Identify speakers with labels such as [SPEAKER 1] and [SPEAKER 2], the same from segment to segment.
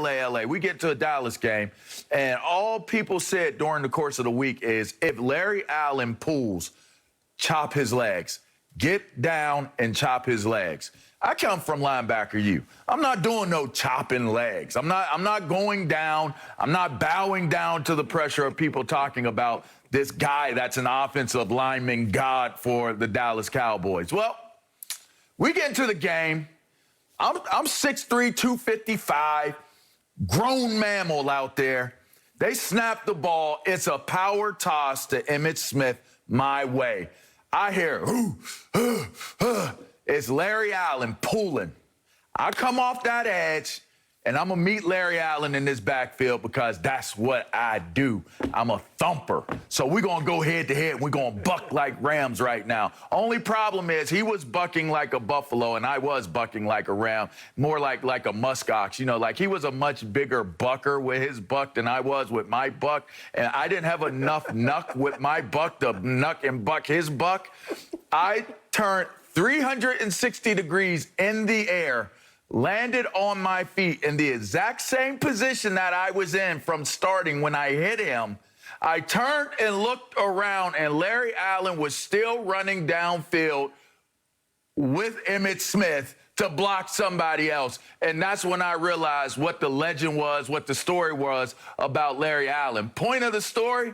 [SPEAKER 1] LA. We get to a Dallas game, and all people said during the course of the week is if Larry Allen pulls, chop his legs. Get down and chop his legs. I come from linebacker U. I'm not doing no chopping legs. I'm not going down. I'm not bowing down to the pressure of people talking about this guy that's an offensive lineman god for the Dallas Cowboys. Well, we get into the game. I'm 6'3", 255, grown mammal out there. They snap the ball. It's a power toss to Emmitt Smith my way. I hear, it's Larry Allen pulling. I come off that edge, and I'm going to meet Larry Allen in this backfield because that's what I do. I'm a thumper. So we're going to go head-to-head. We're going to buck like Rams right now. Only problem is he was bucking like a buffalo, and I was bucking like a ram, more like a muskox. You know, like he was a much bigger bucker with his buck than I was with my buck, and I didn't have enough knuck with my buck to knuck and buck his buck. I turned 360 degrees in the air, landed on my feet in the exact same position that I was in from starting when I hit him. I turned and looked around, and Larry Allen was still running downfield with Emmitt Smith to block somebody else. And that's when I realized what the legend was, what the story was about Larry Allen. Point of the story,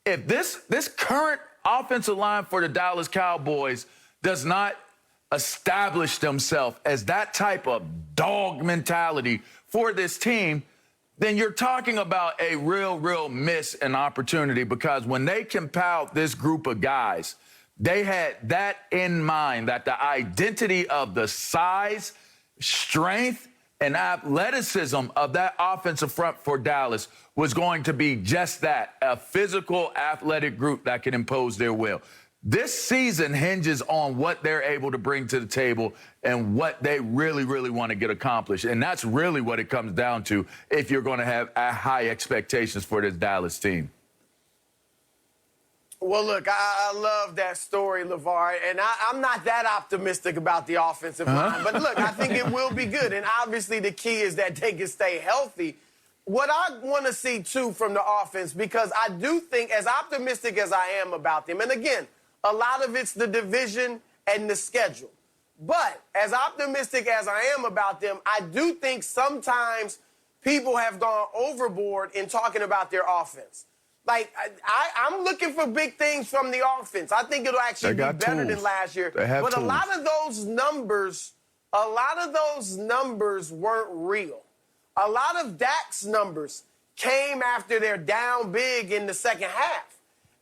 [SPEAKER 1] if this current offensive line for the Dallas Cowboys does not establish themselves as that type of dog mentality for this team, then you're talking about a real miss and opportunity, because when they compiled this group of guys, they had that in mind, that the identity of the size, strength, and athleticism of that offensive front for Dallas was going to be just that, a physical, athletic group that can impose their will. This season hinges on what they're able to bring to the table and what they really want to get accomplished. And that's really what it comes down to if you're going to have high expectations for this Dallas team.
[SPEAKER 2] Well, look, I love that story, LeVar, and I'm not that optimistic about the offensive line. But look, I think it will be good. And obviously the key is that they can stay healthy. What I want to see, too, from the offense, because I do think, as optimistic as I am about them, and again, a lot of it's the division and the schedule. But as optimistic as I am about them, I do think sometimes people have gone overboard in talking about their offense. Like, I'm looking for big things from the offense. I think it'll actually be better than last year. But a lot of those numbers weren't real. A lot of Dak's numbers came after they're down big in the second half.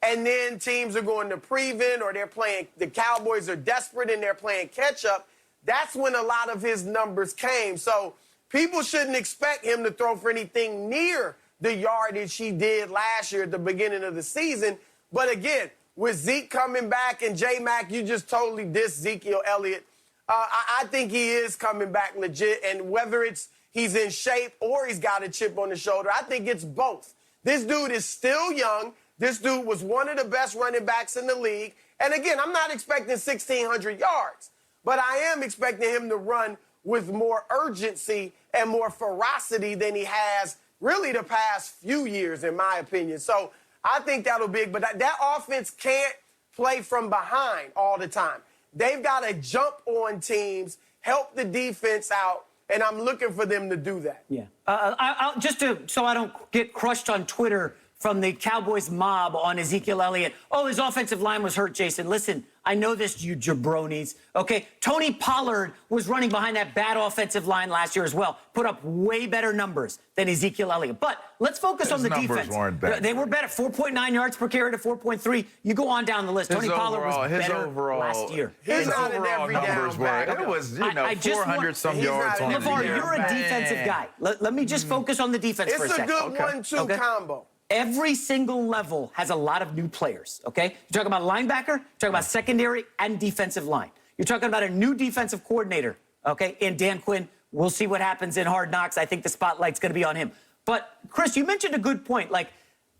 [SPEAKER 2] And then teams are going to prevent, or they're playing, the Cowboys are desperate and they're playing catch-up. That's when a lot of his numbers came. So people shouldn't expect him to throw for anything near the yardage he did last year at the beginning of the season. But again, with Zeke coming back and J-Mac, you just totally dissed Ezekiel Elliott. I think he is coming back legit. And whether it's he's in shape or he's got a chip on the shoulder, I think it's both. This dude is still young. This dude was one of the best running backs in the league. And again, I'm not expecting 1,600 yards, but I am expecting him to run with more urgency and more ferocity than he has really the past few years, in my opinion. So I think that'll be big. But that offense can't play from behind all the time. They've got to jump on teams, help the defense out, and I'm looking for them to do that.
[SPEAKER 3] Yeah. So I don't get crushed on Twitter from the Cowboys mob on Ezekiel Elliott. Oh, his offensive line was hurt, Jason. Listen, I know this, you jabronis. Okay, Tony Pollard was running behind that bad offensive line last year as well. Put up way better numbers than Ezekiel Elliott. But let's focus on the defense.
[SPEAKER 1] Weren't bad.
[SPEAKER 3] They were better. 4.9 yards per carry to 4.3. You go on down the list. Tony Pollard was better last year.
[SPEAKER 2] His overall numbers
[SPEAKER 1] were, it was, 400-some yards on the year.
[SPEAKER 3] LeVar, you're a defensive guy. Let me just focus on the defense for a second.
[SPEAKER 2] It's a good 1-2 combo.
[SPEAKER 3] Every single level has a lot of new players, okay? You're talking about linebacker, you're talking about secondary and defensive line. You're talking about a new defensive coordinator, okay, in Dan Quinn. We'll see what happens in Hard Knocks. I think the spotlight's going to be on him. But, Chris, you mentioned a good point. Like,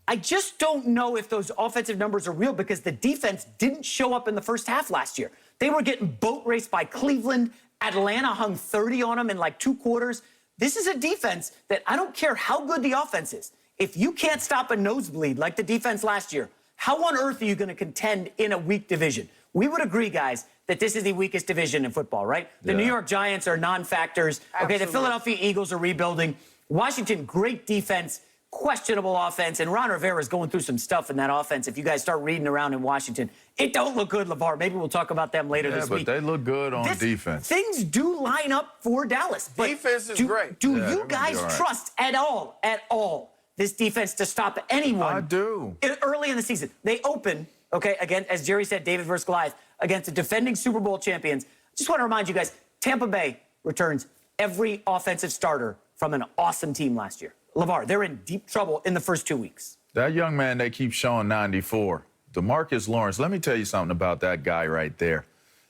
[SPEAKER 3] I just don't know if those offensive numbers are real because the defense didn't show up in the first half last year. They were getting boat raced by Cleveland. Atlanta hung 30 on them in like 2 quarters. this is a defense that I don't care how good the offense is. If you can't stop a nosebleed like the defense last year, how on earth are you going to contend in a weak division? We would agree, guys, that this is the weakest division in football, right? The New York Giants are non-factors. Okay, the Philadelphia Eagles are rebuilding. Washington, great defense, questionable offense, and Ron Rivera is going through some stuff in that offense. If you guys start reading around in Washington, it don't look good, LeVar. Maybe we'll talk about them later this week.
[SPEAKER 1] Yeah, but they look good on defense.
[SPEAKER 3] Things do line up for Dallas. But
[SPEAKER 2] defense is great.
[SPEAKER 3] Do you guys trust at all, this defense to stop anyone?
[SPEAKER 1] I do.
[SPEAKER 3] Early in the season. They open, okay, again, as Jerry said, David versus Goliath, against the defending Super Bowl champions. Just want to remind you guys, Tampa Bay returns every offensive starter from an awesome team last year. LeVar, they're in deep trouble in the first 2 weeks.
[SPEAKER 1] That young man they keep showing 94, DeMarcus Lawrence, let me tell you something about that guy right there.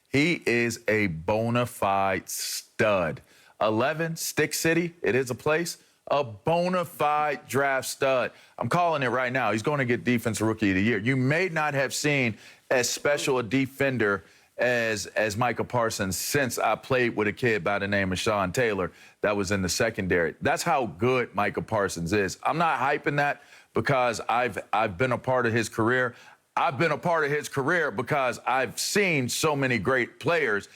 [SPEAKER 1] He is a bona fide stud. 11, Stick City, it is a place. A bona fide draft stud. I'm calling it right now. He's going to get Defensive Rookie of the Year. You may not have seen as special a defender as Micah Parsons since I played with a kid by the name of Sean Taylor that was in the secondary. That's how good Micah Parsons is. I'm not hyping that because I've been a part of his career. I've been a part of his career because I've seen so many great players,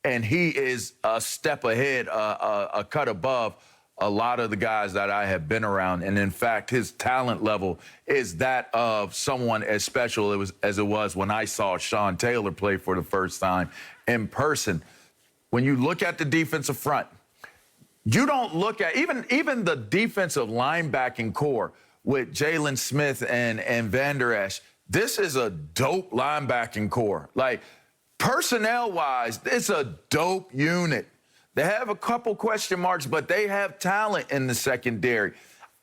[SPEAKER 1] and he is a step ahead, a cut above a lot of the guys that I have been around. And in fact, his talent level is that of someone as special as it was when I saw Sean Taylor play for the first time in person. When you look at the defensive front, you don't look at even the defensive linebacking core with Jalen Smith and Van Der Esch. This is a dope linebacking core. Like, personnel-wise, it's a dope unit. They have a couple question marks, but they have talent in the secondary.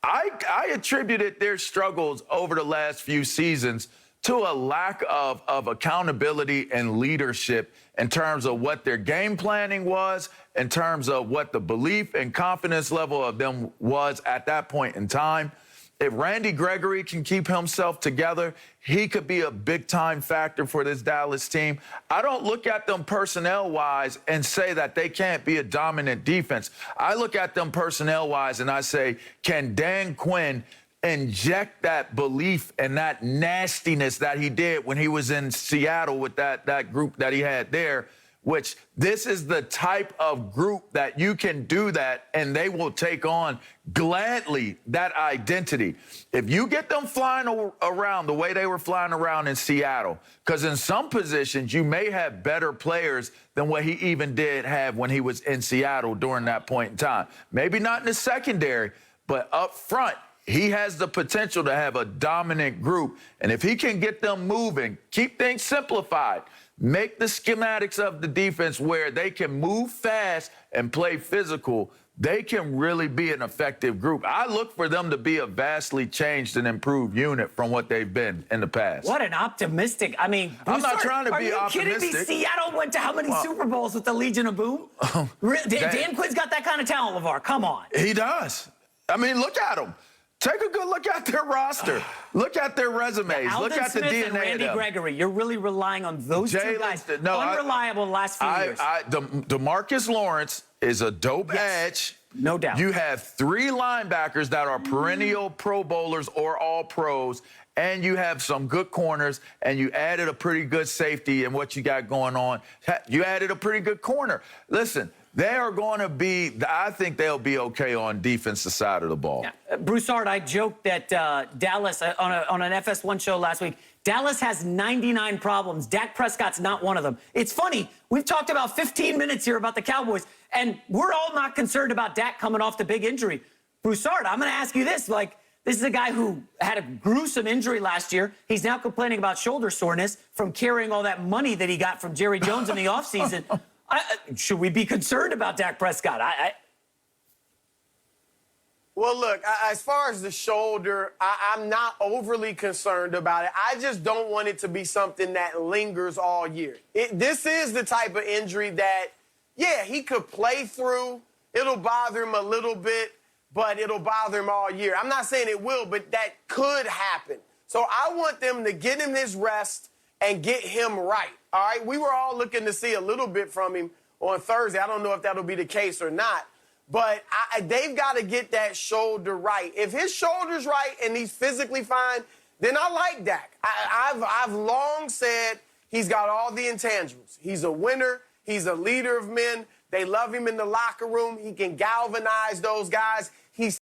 [SPEAKER 1] I attributed their struggles over the last few seasons to a lack of accountability and leadership in terms of what their game planning was, in terms of what the belief and confidence level of them was at that point in time. If Randy Gregory can keep himself together, he could be a big-time factor for this Dallas team. I don't look at them personnel-wise and say that they can't be a dominant defense. I look at them personnel-wise and I say, can Dan Quinn inject that belief and that nastiness that he did when he was in Seattle with that group that he had there, which this is the type of group that you can do that and they will take on gladly that identity. If you get them flying around the way they were flying around in Seattle, because in some positions you may have better players than what he even did have when he was in Seattle during that point in time. Maybe not in the secondary, but up front, he has the potential to have a dominant group. And if he can get them moving, keep things simplified, make the schematics of the defense where they can move fast and play physical, they can really be an effective group. I look for them to be a vastly changed and improved unit from what they've been in the past.
[SPEAKER 3] What an optimistic, I mean,
[SPEAKER 1] I'm not trying to be optimistic.
[SPEAKER 3] Are you kidding me? Seattle went to how many Super Bowls with the Legion of Boom? Dan Quinn's got that kind of talent, LeVar. Come on.
[SPEAKER 1] He does. I mean, look at him. Take a good look at their roster. Look at their resumes. Look at the DNA
[SPEAKER 3] and Randy
[SPEAKER 1] of them.
[SPEAKER 3] Gregory. You're really relying on those two guys. Unreliable the last few years.
[SPEAKER 1] DeMarcus Lawrence is a dope edge.
[SPEAKER 3] No doubt.
[SPEAKER 1] You have 3 linebackers that are perennial Pro Bowlers or all pros, and you have some good corners, and you added a pretty good safety in what you got going on. You added a pretty good corner. Listen, they are going to be, I think they'll be okay on defensive side of the ball.
[SPEAKER 3] Yeah. Broussard, I joked that Dallas, on an FS1 show last week, Dallas has 99 problems. Dak Prescott's not one of them. It's funny. We've talked about 15 minutes here about the Cowboys, and we're all not concerned about Dak coming off the big injury. Broussard, I'm going to ask you this. Like, this is a guy who had a gruesome injury last year. He's now complaining about shoulder soreness from carrying all that money that he got from Jerry Jones in the offseason. Should we be concerned about Dak Prescott?
[SPEAKER 2] Well, look, as far as the shoulder, I'm not overly concerned about it. I just don't want it to be something that lingers all year. This is the type of injury that, yeah, he could play through. It'll bother him a little bit, but it'll bother him all year. I'm not saying it will, but that could happen. So I want them to get him his rest and get him right, all right? We were all looking to see a little bit from him on Thursday. I don't know if that'll be the case or not. But they've got to get that shoulder right. If his shoulder's right and he's physically fine, then I like Dak. I've long said he's got all the intangibles. He's a winner. He's a leader of men. They love him in the locker room. He can galvanize those guys. He's